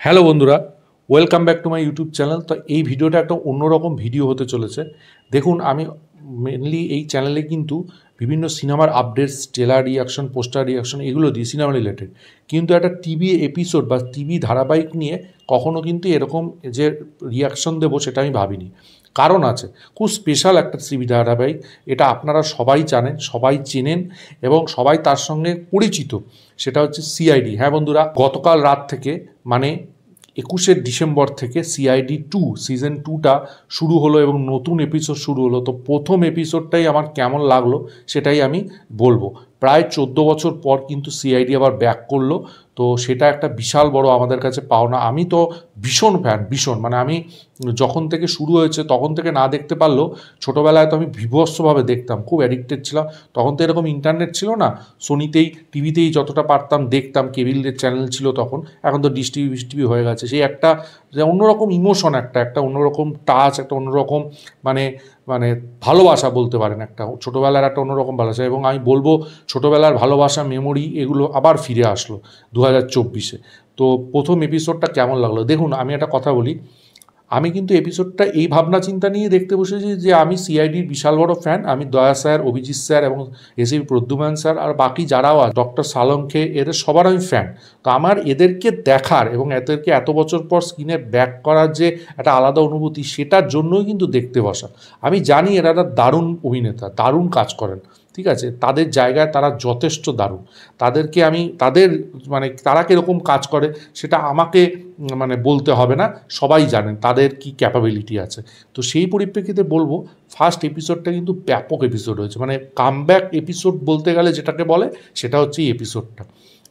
Hello বন্ধুরা, welcome back to my YouTube channel. তো এই ভিডিওটা একটা অন্যরকম ভিডিও হতে চলেছে। দেখুন, আমি মেনলি এই চ্যানেলে কিন্তু বিভিন্ন সিনেমার updates, trailer reaction, poster reaction এগুলো দিই সিনেমা রিলেটেড। কিন্তু একটা টিভি এপিসোড বা টিভি ধারাবাহিক নিয়ে কখনো কিন্তু এরকম যে রিয়াকশন দেবো সেটা আমি ভাবিনি। কারণ আছে, খুব স্পেশাল একটা টিভি ধারাবাহিক। এটা আপনারা সবাই জানেন, সবাই চেনেন এবং সবাই তার সঙ্গে পরিচিত। সেটা হচ্ছে সিআইডি। হ্যাঁ বন্ধুরা, গতকাল রাত থেকে মানে 21শে ডিসেম্বর থেকে সিআইডি 2 সিজন 2টা শুরু হলো এবং নতুন এপিসোড শুরু হলো। তো প্রথম এপিসোডটাই আমার কেমন লাগলো সেটাই আমি বলবো। প্রায় 14 বছর পর কিন্তু সিআইডি আবার ব্যাক করলো। তো সেটা একটা বিশাল বড় আমাদের কাছে পাওনা। আমি তো ভীষণ ফ্যান, ভীষণ, মানে আমি যখন থেকে শুরু হয়েছে তখন থেকে না দেখতে পারলেও ছোটোবেলায় তো আমি বিভৎসভাবে দেখতাম, খুব অ্যাডিক্টেড ছিলাম। তখন তো এরকম ইন্টারনেট ছিল না, সোনিতেই টিভিতেই যতটা পারতাম দেখতাম, কেবিলের চ্যানেল ছিল তখন। এখন তো ডিশ টিভি বিশ টিভি হয়ে গেছে। সেই একটা যে অন্যরকম ইমোশন, একটা অন্যরকম টাচ, একটা অন্যরকম মানে মানে ভালোবাসা বলতে পারেন, একটা ছোটোবেলার একটা অন্যরকম ভালোবাসা। এবং আমি বলবো ছোটোবেলার ভালোবাসা, মেমোরি এগুলো আবার ফিরে আসলো 2024-এ। তো প্রথম এপিসোডটা কেমন লাগলো দেখুন। আমি একটা কথা বলি, আমি কিন্তু এপিসোডটা এই ভাবনা চিন্তা নিয়ে দেখতে বসেছি যে আমি সিআইডির বিশাল বড় ফ্যান। আমি দয়া স্যার, অভিজিৎ স্যার এবং এসিপি প্রদ্যুম্ন স্যার আর বাকি যারাও আছে, ডক্টর সালঙ্কে, এদের সবার আমি ফ্যান। তো আমার এদেরকে দেখার এবং এদেরকে এত বছর পর স্ক্রিনে ব্যাক করার যে একটা আলাদা অনুভূতি, সেটার জন্যই কিন্তু দেখতে বসা। আমি জানি এরা দারুণ অভিনেতা, দারুণ কাজ করেন, ঠিক আছে, তাদের জায়গায় তারা যথেষ্ট দারুণ। তাদেরকে আমি তাদের মানে তারা কীরকম কাজ করে সেটা আমাকে মানে বলতে হবে না, সবাই জানেন তাদের কি ক্যাপাবিলিটি আছে। তো সেই পরিপ্রেক্ষিতে বলবো, ফার্স্ট এপিসোডটা কিন্তু ব্যাপক এপিসোড হয়েছে। মানে কামব্যাক এপিসোড বলতে গেলে যেটাকে বলে, সেটা হচ্ছে এই এপিসোডটা।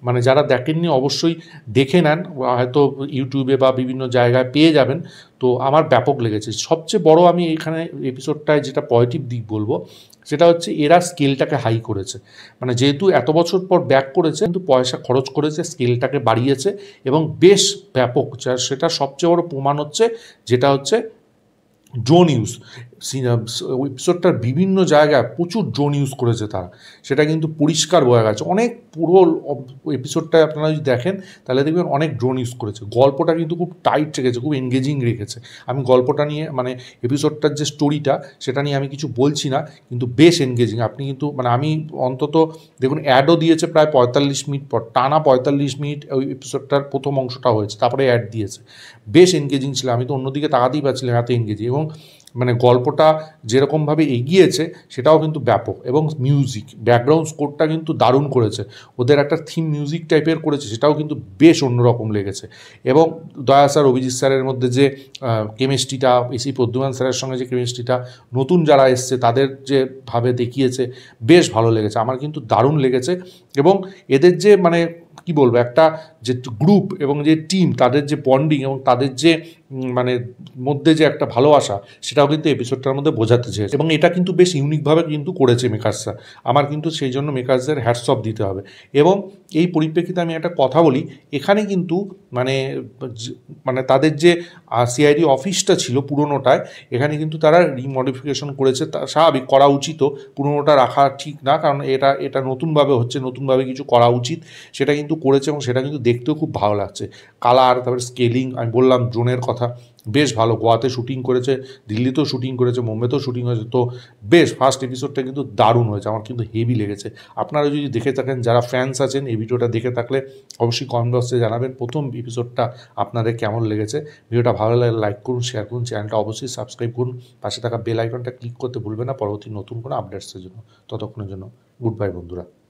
মানে যারা দেখেননি অবশ্যই দেখে নেন, হয়তো ইউটিউবে বা বিভিন্ন জায়গায় পেয়ে যাবেন। তো আমার ব্যাপক লেগেছে। সবচেয়ে বড় আমি এখানে এপিসোডটায় যেটা পজিটিভ দিক বলবো, সেটা হচ্ছে এরা স্কেলটাকে হাই করেছে। মানে যেহেতু এত বছর পর ব্যাক করেছে, কিন্তু পয়সা খরচ করেছে, স্কেলটাকে বাড়িয়েছে এবং বেশ ব্যাপক। সেটা সবচেয়ে বড় প্রমাণ হচ্ছে, যেটা হচ্ছে ড্রোন ইউজ। এপিসোডটার বিভিন্ন জায়গায় প্রচুর ড্রোন ইউজ করেছে তারা, সেটা কিন্তু পরিষ্কার বোঝা গেছে। অনেক পুরো এপিসোডটায় আপনারা যদি দেখেন তাহলে দেখবেন অনেক ড্রোন ইউজ করেছে। গল্পটা কিন্তু খুব টাইট রেখেছে, খুব এনগেজিং রেখেছে। আমি গল্পটা নিয়ে মানে এপিসোডটার যে স্টোরিটা সেটা নিয়ে আমি কিছু বলছি না, কিন্তু বেশ এনগেজিং। আপনি কিন্তু মানে আমি অন্তত দেখুন, অ্যাডও দিয়েছে প্রায় 45 মিনিট পর, টানা 45 মিনিট ওই এপিসোডটার প্রথম অংশটা হয়েছে, তারপরে অ্যাড দিয়েছে। বেশ এনগেজিং ছিল, আমি তো অন্যদিকে তাকাতেই পারছিলাম, এত এনগেজিং। এবং মানে গল্পটা যেরকমভাবে এগিয়েছে সেটাও কিন্তু ব্যাপক। এবং মিউজিক, ব্যাকগ্রাউন্ড স্কোরটা কিন্তু দারুণ করেছে। ওদের একটা থিম মিউজিক টাইপের করেছে, সেটাও কিন্তু বেশ অন্যরকম লেগেছে। এবং দয়া স্যার, অভিজিৎ স্যারের মধ্যে যে কেমিস্ট্রিটা, এসি প্রদ্যুম্ন স্যারের সঙ্গে যে কেমিস্ট্রিটা, নতুন যারা এসছে তাদের যে ভাবে দেখিয়েছে, বেশ ভালো লেগেছে। আমার কিন্তু দারুণ লেগেছে। এবং এদের যে মানে কি বলবো, একটা যে গ্রুপ এবং যে টিম, তাদের যে বন্ডিং এবং তাদের যে মানে মধ্যে যে একটা ভালোবাসা, সেটাও কিন্তু এপিসোডটার মধ্যে বোঝাতে চেয়েছে। এবং এটা কিন্তু বেশ ইউনিকভাবে কিন্তু করেছে মেকার্সরা। আমার কিন্তু সেই জন্য মেকার্সদের হ্যাটস অফ দিতে হবে। এবং এই পরিপ্রেক্ষিতে আমি একটা কথা বলি, এখানে কিন্তু মানে মানে তাদের যে সিআইডি অফিসটা ছিল পুরোনোটায়, এখানে কিন্তু তারা রিমডিফিকেশন করেছে। তা স্বাভাবিক, করা উচিতও। পুরোনোটা রাখা ঠিক না, কারণ এটা নতুনভাবে হচ্ছে, নতুনভাবে কিছু করা উচিত। সেটা কিন্তু করেছে এবং সেটা কিন্তু দেখতেও খুব ভালো লাগছে। কালার, তারপরে স্কেলিং, আমি বললাম ড্রোনের কথা, বেশ ভালো। গোয়াতে শুটিং করেছে, দিল্লিতেও শুটিং করেছে, মুম্বাইতেও শুটিং হয়েছে। তো বেশ ফার্স্ট এপিসোডটা কিন্তু দারুণ হয়েছে, আমার কিন্তু হেভি লেগেছে। আপনারা যদি দেখে থাকেন, যারা ফ্যান্স আছেন, এই ভিডিওটা দেখে থাকলে অবশ্যই কমেন্ট বক্সে জানাবেন প্রথম এপিসোডটা আপনাদের কেমন লেগেছে। ভিডিওটা ভালো লাগলে লাইক করুন, শেয়ার করুন, চ্যানেলটা অবশ্যই সাবস্ক্রাইব করুন, পাশে থাকা বেল আইকনটা ক্লিক করতে ভুলবেন না পরবর্তী নতুন কোনো আপডেটসের জন্য। ততক্ষণের জন্য গুড বাই বন্ধুরা।